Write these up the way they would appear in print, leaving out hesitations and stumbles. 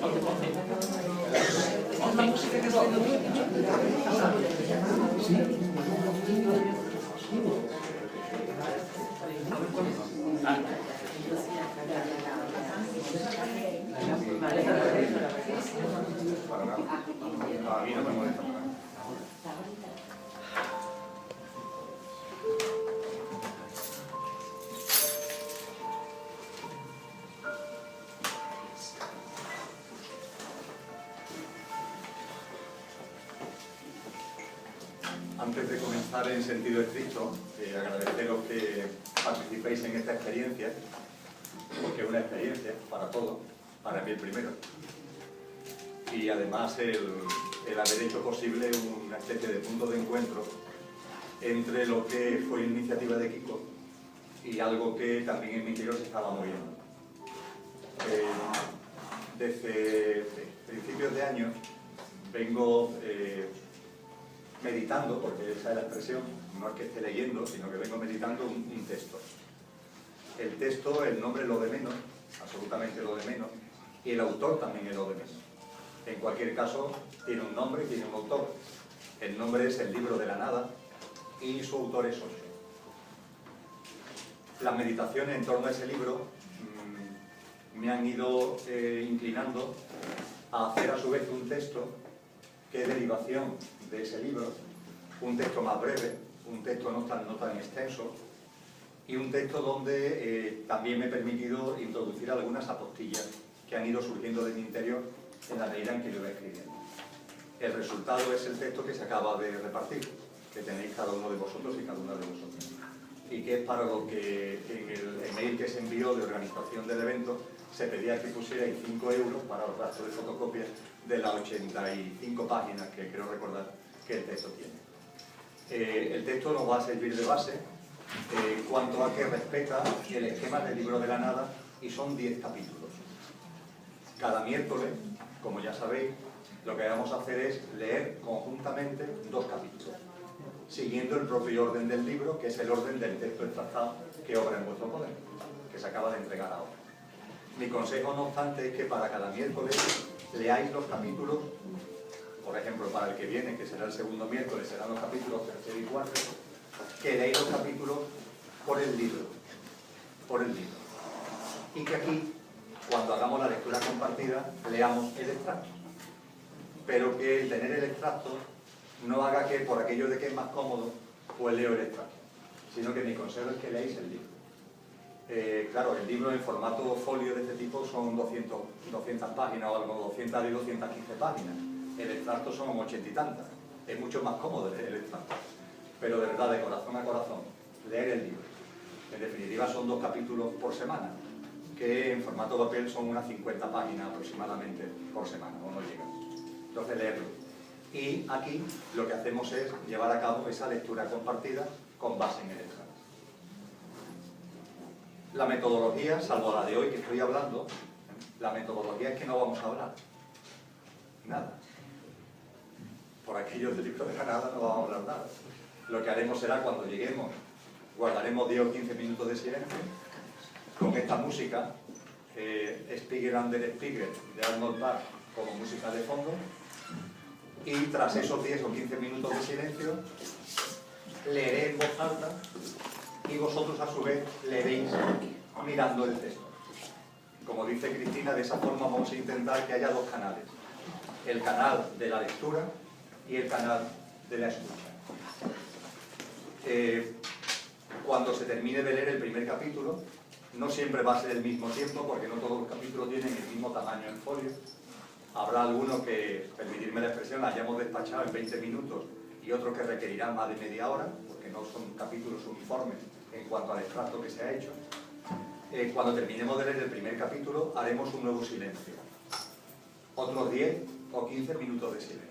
A mí no me molesta. Antes de comenzar en sentido estricto, agradeceros que participéis en esta experiencia, porque es una experiencia para todos, para mí el primero. Y además el haber hecho posible una especie de punto de encuentro entre lo que fue iniciativa de Kiko y algo que también en mi interior se estaba moviendo. Desde principios de año vengo meditando, porque esa es la expresión, no es que esté leyendo, sino que vengo meditando un texto. El texto, el nombre es lo de menos, absolutamente lo de menos, y el autor también es lo de menos. En cualquier caso, tiene un nombre y tiene un autor. El nombre es El libro de la nada y su autor es Osho. Las meditaciones en torno a ese libro me han ido inclinando a hacer a su vez un texto que es derivación de ese libro, un texto más breve, un texto no tan extenso, y un texto donde también me he permitido introducir algunas apostillas que han ido surgiendo de mi interior en la medida en que lo iba escribiendo. El resultado es el texto que se acaba de repartir, que tenéis cada uno de vosotros y cada una de vosotros, y que es para lo que en el email que se envió de organización del evento se pedía que pusierais 5 euros para los gastos de fotocopia de las 85 páginas que creo recordar que el texto tiene. El texto nos va a servir de base cuanto a que respeta el esquema del libro de la nada y son 10 capítulos. Cada miércoles, como ya sabéis, lo que vamos a hacer es leer conjuntamente 2 capítulos, siguiendo el propio orden del libro, que es el orden del texto extractado que obra en vuestro poder, que se acaba de entregar ahora. Mi consejo, no obstante, es que para cada miércoles leáis los capítulos, por ejemplo, para el que viene, que será el segundo miércoles, serán los capítulos 3 y 4, que leáis los capítulos por el libro, y que aquí, cuando hagamos la lectura compartida, leamos el extracto, pero que el tener el extracto no haga que, por aquello de que es más cómodo, pues leo el extracto, sino que mi consejo es que leáis el libro. Claro, el libro en formato folio de este tipo son 200 páginas o algo, 200 y 215 páginas. El extracto son 80 y tantas. Es mucho más cómodo leer el extracto. Pero de verdad, de corazón a corazón, leer el libro. En definitiva, son 2 capítulos por semana, que en formato papel son unas 50 páginas aproximadamente por semana, o no llegan. Entonces, leerlo. Y aquí lo que hacemos es llevar a cabo esa lectura compartida con base en el extracto. La metodología, salvo la de hoy que estoy hablando, la metodología es que no vamos a hablar. Nada. Por aquello del libro de la nada no vamos a hablar nada. Lo que haremos será, cuando lleguemos, guardaremos 10 o 15 minutos de silencio con esta música, Spiegel under Spiegel de Arnold Park como música de fondo, y tras esos 10 o 15 minutos de silencio leeré en voz alta y vosotros a su vez leeréis mirando el texto. Como dice Cristina, de esa forma vamos a intentar que haya 2 canales: el canal de la lectura y el canal de la escucha. Cuando se termine de leer el primer capítulo, no siempre va a ser el mismo tiempo, porque no todos los capítulos tienen el mismo tamaño en folio. Habrá algunos que, permitirme la expresión, hayamos despachado en 20 minutos y otros que requerirán más de media hora, porque no son capítulos uniformes en cuanto al extracto que se ha hecho. Cuando terminemos de leer el primer capítulo, haremos un nuevo silencio. Otros 10 o 15 minutos de silencio.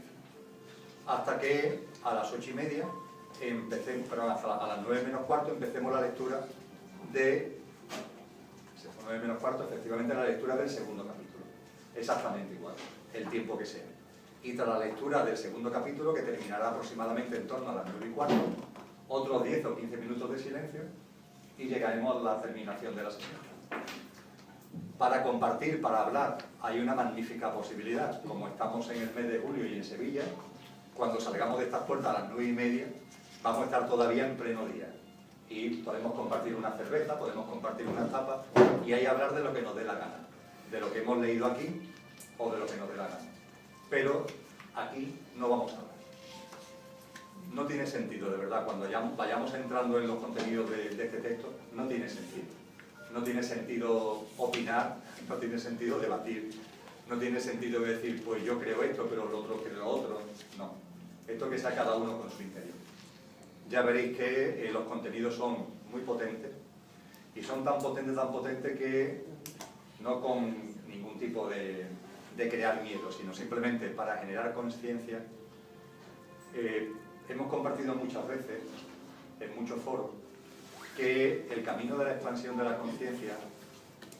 Hasta que a las 8:30, a las 9 menos cuarto, empecemos la lectura de... 9 menos cuarto, efectivamente, la lectura del segundo capítulo. Exactamente igual, el tiempo que sea. Y tras la lectura del segundo capítulo, que terminará aproximadamente en torno a las 9 y cuarto, otros 10 o 15 minutos de silencio y llegaremos a la terminación de la sesión. Para compartir, para hablar, hay una magnífica posibilidad. Como estamos en el mes de julio y en Sevilla, cuando salgamos de estas puertas a las 9:30, vamos a estar todavía en pleno día. Y podemos compartir una cerveza, podemos compartir una tapa y ahí hablar de lo que nos dé la gana. De lo que hemos leído aquí o de lo que nos dé la gana. Pero aquí no vamos a hablar. No tiene sentido, de verdad, cuando ya vayamos entrando en los contenidos de este texto, no tiene sentido. No tiene sentido opinar, no tiene sentido debatir, no tiene sentido decir, pues yo creo esto, pero el otro cree lo otro. No, esto que sea cada uno con su interior. Ya veréis que los contenidos son muy potentes, y son tan potentes que no con ningún tipo de crear miedo, sino simplemente para generar conciencia. Hemos compartido muchas veces, en muchos foros, que el camino de la expansión de la conciencia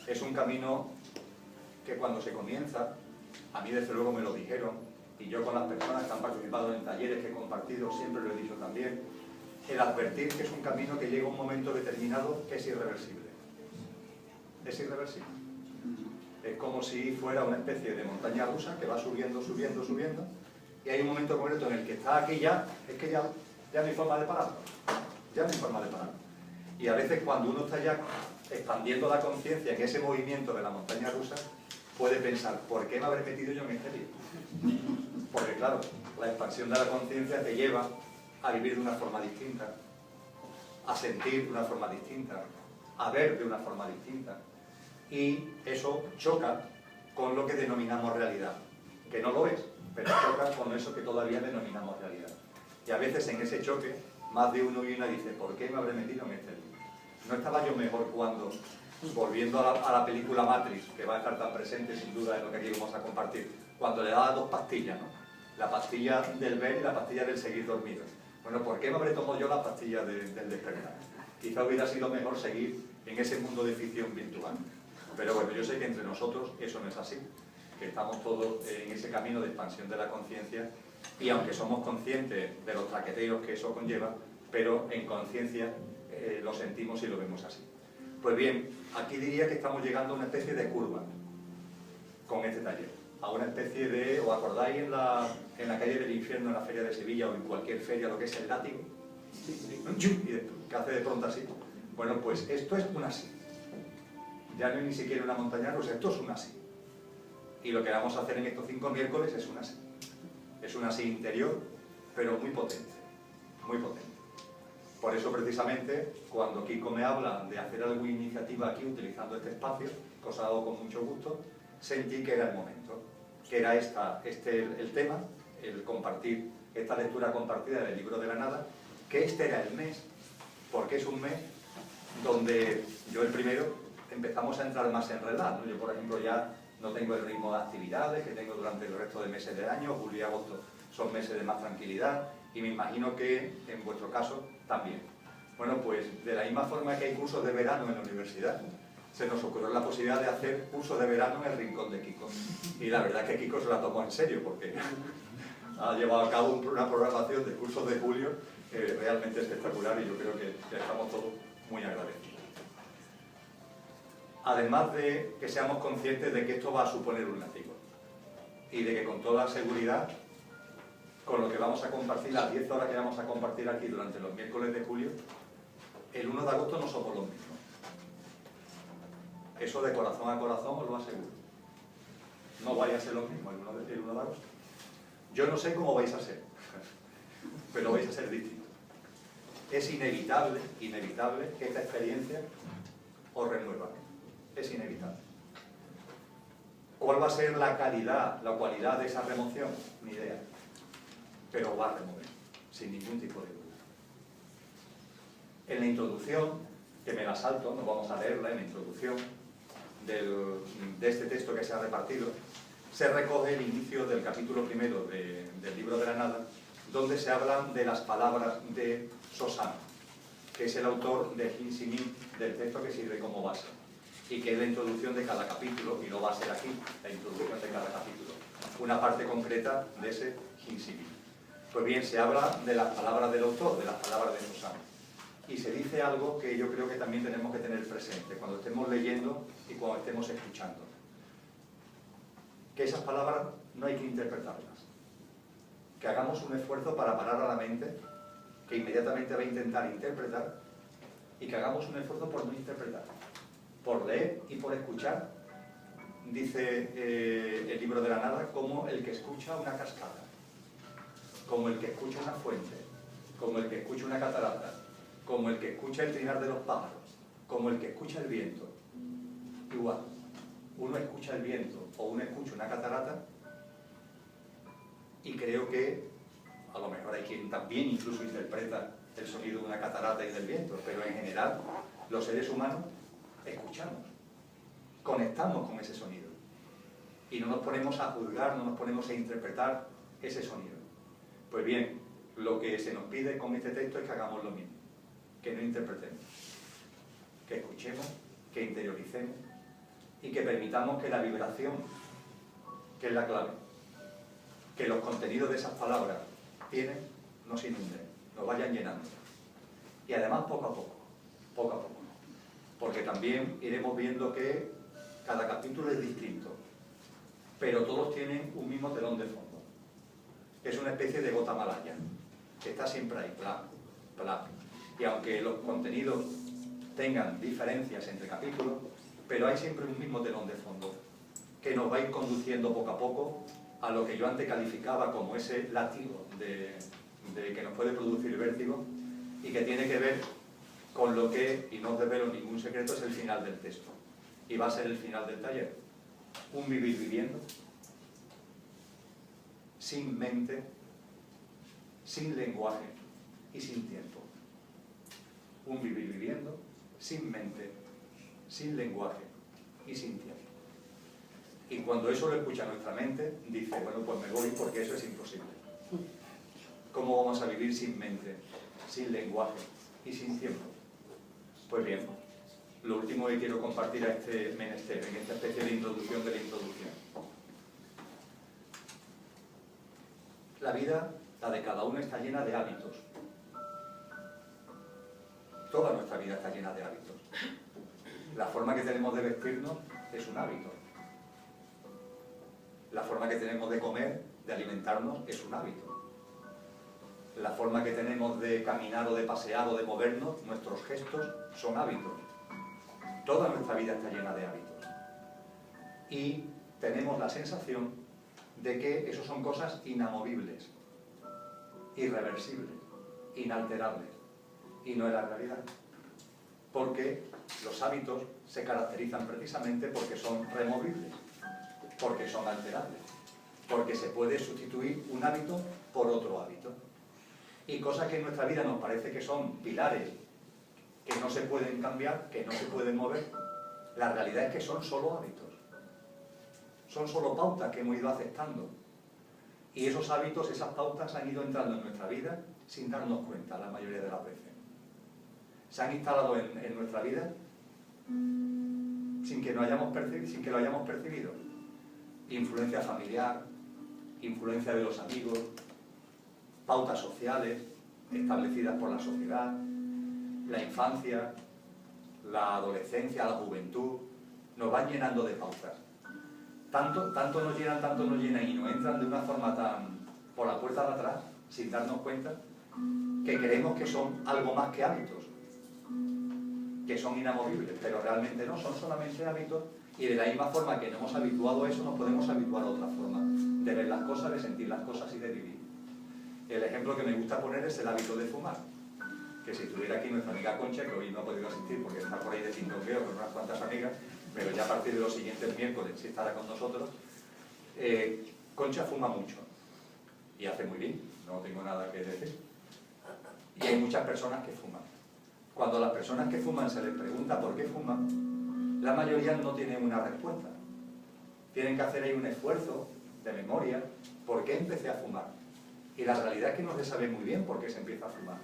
es un camino que cuando se comienza, a mí desde luego me lo dijeron, y yo con las personas que han participado en talleres que he compartido, siempre lo he dicho también, el advertir que es un camino que llega a un momento determinado que es irreversible. Es irreversible. Es como si fuera una especie de montaña rusa que va subiendo, subiendo, subiendo, y hay un momento concreto en el que está aquí ya, es que ya no hay forma de pararlo. Ya no hay forma de pararlo. Y a veces cuando uno está ya expandiendo la conciencia en ese movimiento de la montaña rusa, puede pensar, ¿por qué me habré metido yo en este lío? Porque claro, la expansión de la conciencia te lleva a vivir de una forma distinta, a sentir de una forma distinta, a ver de una forma distinta. Y eso choca con lo que denominamos realidad, que no lo es, pero choca con eso que todavía denominamos realidad. Y a veces en ese choque, más de uno y una dice, ¿por qué me habré metido en este lío? ¿No estaba yo mejor cuando, volviendo a la película Matrix, que va a estar tan presente sin duda en lo que aquí vamos a compartir, cuando le daba 2 pastillas, ¿no? La pastilla del ver y la pastilla del seguir dormido. Bueno, ¿por qué me habré tomado yo la pastilla del despertar? Quizá hubiera sido mejor seguir en ese mundo de ficción virtual. Pero bueno, yo sé que entre nosotros eso no es así, que estamos todos en ese camino de expansión de la conciencia, y aunque somos conscientes de los traqueteos que eso conlleva, pero en conciencia lo sentimos y lo vemos así. Pues bien, aquí diría que estamos llegando a una especie de curva con este taller, a una especie de, ¿os acordáis en la calle del infierno, en la feria de Sevilla o en cualquier feria, lo que es el látigo? Que hace de pronto así. Bueno, pues esto es un así. Ya no es ni siquiera una montaña rusa, esto es un así. Y lo que vamos a hacer en estos 5 miércoles es un así. Es un así interior, pero muy potente, muy potente. Por eso precisamente, cuando Kiko me habla de hacer alguna iniciativa aquí utilizando este espacio, cosa hago con mucho gusto, sentí que era el momento, que era el tema, el compartir esta lectura compartida del libro de la nada, que este era el mes, porque es un mes donde yo el primero empezamos a entrar más en relax, ¿no? Yo por ejemplo ya no tengo el ritmo de actividades que tengo durante el resto de meses del año, julio y agosto son meses de más tranquilidad, y me imagino que en vuestro caso también. Bueno, pues de la misma forma que hay cursos de verano en la universidad, se nos ocurrió la posibilidad de hacer cursos de verano en el rincón de Kiko. Y la verdad es que Kiko se la tomó en serio, porque ha llevado a cabo una programación de cursos de julio realmente espectacular, y yo creo que estamos todos muy agradecidos. Además de que seamos conscientes de que esto va a suponer un látigo, y de que con toda seguridad, con lo que vamos a compartir, las 10 horas que vamos a compartir aquí durante los miércoles de julio, el 1 de agosto no somos los mismos. Eso de corazón a corazón os lo aseguro. No vais a ser los mismos el 1 de agosto. Yo no sé cómo vais a ser, pero vais a ser distintos. Es inevitable que esta experiencia os renueva. Es inevitable. ¿Cuál va a ser la calidad, la cualidad de esa remoción? Ni idea. Pero va a remover, sin ningún tipo de duda. En la introducción, que me la salto, no vamos a leerla, en la introducción de este texto que se ha repartido, se recoge el inicio del capítulo 1 del libro de la nada, donde se hablan de las palabras de Sosano, que es el autor de Hinsimin, del texto que sirve como base, y que es la introducción de cada capítulo, y lo va a ser aquí, la introducción de cada capítulo, una parte concreta de ese Hinsimin. Pues bien, se habla de las palabras del autor, de las palabras de Sosano. y se dice algo que yo creo que también tenemos que tener presente cuando estemos leyendo y cuando estemos escuchando. Que esas palabras no hay que interpretarlas. Que hagamos un esfuerzo para parar a la mente, que inmediatamente va a intentar interpretar, y que hagamos un esfuerzo por no interpretar, por leer y por escuchar. Dice el libro de la nada, como el que escucha una cascada, como el que escucha una fuente, como el que escucha una catarata, como el que escucha el trinar de los pájaros, como el que escucha el viento. Igual, uno escucha el viento o uno escucha una catarata, y creo que a lo mejor hay quien también incluso interpreta el sonido de una catarata y del viento, pero en general los seres humanos escuchamos, conectamos con ese sonido y no nos ponemos a juzgar, no nos ponemos a interpretar ese sonido. Pues bien, lo que se nos pide con este texto es que hagamos lo mismo, que no interpretemos, que escuchemos, que interioricemos y que permitamos que la vibración, que es la clave, que los contenidos de esas palabras tienen, nos inunden, nos vayan llenando. Y además poco a poco, porque también iremos viendo que cada capítulo es distinto, pero todos tienen un mismo telón de fondo. Es una especie de gota malaya, que está siempre ahí, bla, bla. Y aunque los contenidos tengan diferencias entre capítulos, pero hay siempre un mismo telón de fondo, que nos va a ir conduciendo poco a poco a lo que yo antes calificaba como ese látigo de que nos puede producir vértigo, y que tiene que ver con lo que, y no os desvelo ningún secreto, es el final del texto. Y va a ser el final del taller. Un vivir viviendo, sin mente, sin lenguaje y sin tiempo. Un vivir viviendo, sin mente, sin lenguaje y sin tiempo. Y cuando eso lo escucha nuestra mente, dice, bueno, pues me voy porque eso es imposible. ¿Cómo vamos a vivir sin mente, sin lenguaje y sin tiempo? Pues bien, lo último que quiero compartir a este menester, en esta especie de introducción de la introducción. La vida, la de cada uno, está llena de hábitos. Toda nuestra vida está llena de hábitos. La forma que tenemos de vestirnos es un hábito. La forma que tenemos de comer, de alimentarnos, es un hábito. La forma que tenemos de caminar o de pasear o de movernos, nuestros gestos, son hábitos. Toda nuestra vida está llena de hábitos. Y tenemos la sensación de que eso son cosas inamovibles, irreversibles, inalterables. Y no es la realidad. Porque los hábitos se caracterizan precisamente porque son removibles, porque son alterables, porque se puede sustituir un hábito por otro hábito. Y cosas que en nuestra vida nos parece que son pilares, que no se pueden cambiar, que no se pueden mover, la realidad es que son solo hábitos. Son solo pautas que hemos ido aceptando. Y esos hábitos, esas pautas han ido entrando en nuestra vida sin darnos cuenta la mayoría de las veces. Se han instalado en nuestra vida sin que lo hayamos percibido. Influencia familiar, influencia de los amigos, pautas sociales establecidas por la sociedad, la infancia, la adolescencia, la juventud, nos van llenando de pautas. Tanto nos llenan y nos entran de una forma tan por la puerta de atrás, sin darnos cuenta, que creemos que son algo más que hábitos, que son inamovibles, pero realmente no, son solamente hábitos, y de la misma forma que nos hemos habituado a eso, nos podemos habituar a otra forma de ver las cosas, de sentir las cosas y de vivir. El ejemplo que me gusta poner es el hábito de fumar, que si estuviera aquí nuestra amiga Concha, que hoy no ha podido asistir porque está por ahí de tintoqueo con unas cuantas amigas, pero ya a partir de los siguientes miércoles sí estará con nosotros. Concha fuma mucho y hace muy bien, no tengo nada que decir. Y hay muchas personas que fuman. Cuando a las personas que fuman se les pregunta por qué fuman, la mayoría no tienen una respuesta. Tienen que hacer ahí un esfuerzo de memoria. ¿Por qué empecé a fumar? Y la realidad es que no se sabe muy bien por qué se empieza a fumar.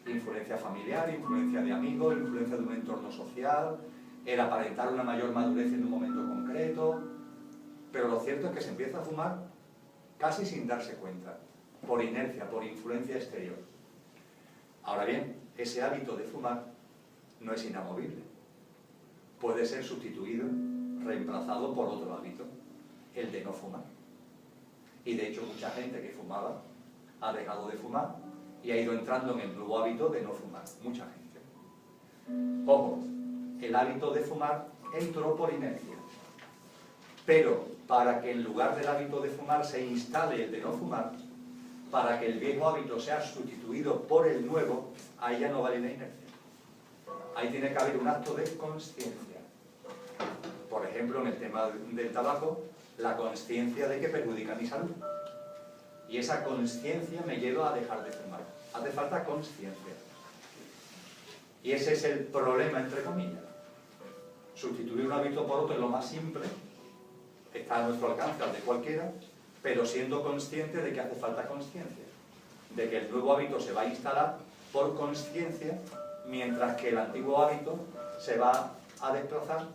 Influencia familiar, influencia de amigos, influencia de un entorno social, el aparentar una mayor madurez en un momento concreto, pero lo cierto es que se empieza a fumar casi sin darse cuenta, por inercia, por influencia exterior. Ahora bien, ese hábito de fumar no es inamovible. Puede ser sustituido, reemplazado por otro hábito, el de no fumar. Y de hecho mucha gente que fumaba ha dejado de fumar y ha ido entrando en el nuevo hábito de no fumar. Mucha gente. Ojo, el hábito de fumar entró por inercia. Pero para que en lugar del hábito de fumar se instale el de no fumar, para que el viejo hábito sea sustituido por el nuevo, ahí ya no vale la inercia. Ahí tiene que haber un acto de consciencia. Por ejemplo, en el tema del tabaco, la consciencia de que perjudica mi salud. Y esa consciencia me lleva a dejar de fumar. Hace falta consciencia. Y ese es el problema, entre comillas. Sustituir un hábito por otro es lo más simple, está a nuestro alcance, al de cualquiera, pero siendo consciente de que hace falta consciencia. De que el nuevo hábito se va a instalar por consciencia, mientras que el antiguo hábito se va a desplazar,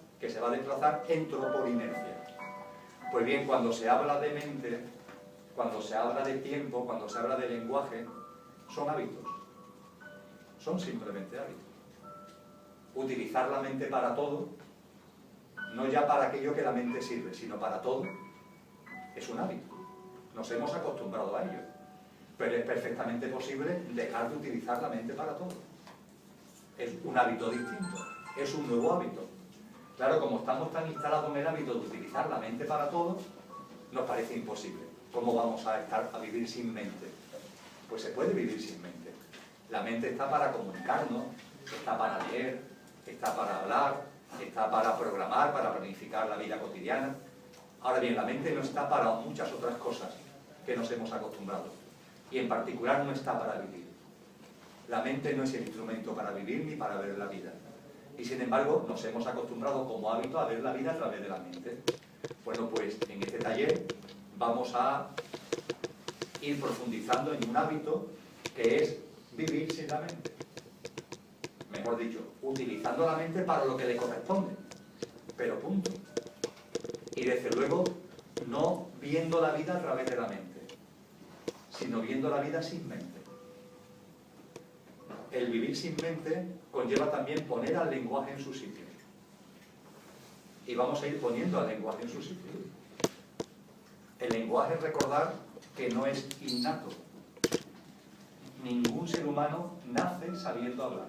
entró por inercia. Pues bien, cuando se habla de mente, cuando se habla de tiempo, cuando se habla de lenguaje, son hábitos. Son simplemente hábitos. Utilizar la mente para todo, no ya para aquello que la mente sirve, sino para todo, es un hábito. Nos hemos acostumbrado a ello. Pero es perfectamente posible dejar de utilizar la mente para todo. Es un hábito distinto, es un nuevo hábito. Claro, como estamos tan instalados en el hábito de utilizar la mente para todo, nos parece imposible. ¿Cómo vamos a vivir sin mente? Pues se puede vivir sin mente. La mente está para comunicarnos, está para leer, está para hablar, está para programar, para planificar la vida cotidiana. Ahora bien, la mente no está para muchas otras cosas que nos hemos acostumbrado. Y en particular no está para vivir. La mente no es el instrumento para vivir ni para ver la vida. Y sin embargo, nos hemos acostumbrado como hábito a ver la vida a través de la mente. Bueno, pues en este taller vamos a ir profundizando en un hábito que es vivir sin la mente. Mejor dicho, utilizando la mente para lo que le corresponde. Pero punto. Y desde luego, no viendo la vida a través de la mente, sino viendo la vida sin mente. El vivir sin mente conlleva también poner al lenguaje en su sitio. Y vamos a ir poniendo al lenguaje en su sitio. El lenguaje, recordar que no es innato. Ningún ser humano nace sabiendo hablar.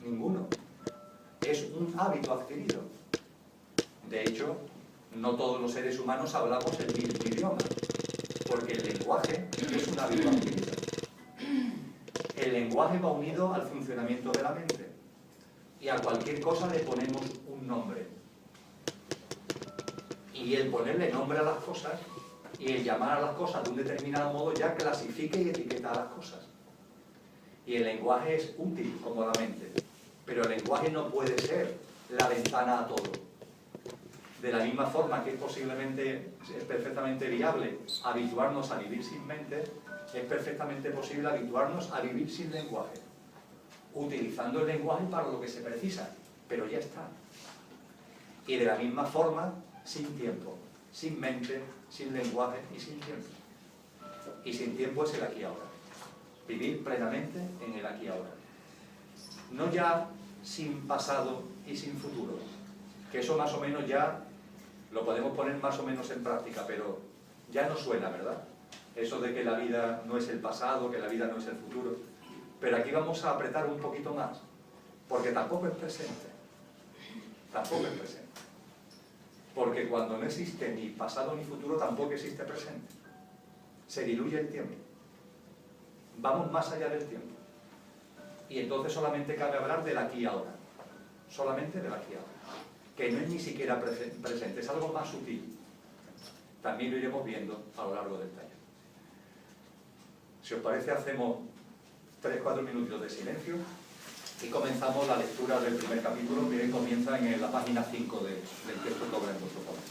Ninguno. Es un hábito adquirido. De hecho, no todos los seres humanos hablamos el mismo idioma, porque el lenguaje es un hábito adquirido. El lenguaje va unido al funcionamiento de la mente. Y a cualquier cosa le ponemos un nombre. Y el ponerle nombre a las cosas y el llamar a las cosas de un determinado modo ya clasifica y etiqueta a las cosas. Y el lenguaje es útil como la mente. Pero el lenguaje no puede ser la ventana a todo. De la misma forma que es perfectamente viable habituarnos a vivir sin mente, es perfectamente posible habituarnos a vivir sin lenguaje, utilizando el lenguaje para lo que se precisa, pero ya está. Y de la misma forma, sin tiempo, sin mente, sin lenguaje y sin tiempo. Y sin tiempo es el aquí y ahora. Vivir plenamente en el aquí y ahora. No ya sin pasado y sin futuro, que eso más o menos ya lo podemos poner más o menos en práctica, pero ya no suena, ¿verdad? Eso de que la vida no es el pasado, que la vida no es el futuro. Pero aquí vamos a apretar un poquito más, porque tampoco es presente. Tampoco es presente. Porque cuando no existe ni pasado ni futuro, tampoco existe presente. Se diluye el tiempo. Vamos más allá del tiempo. Y entonces solamente cabe hablar del aquí y ahora. Solamente del aquí y ahora. Que no es ni siquiera presente, es algo más sutil. También lo iremos viendo a lo largo del taller. Si os parece, hacemos 3-4 minutos de silencio y comenzamos la lectura del primer capítulo, que comienza en la página 5 del texto que obra en vuestro poder.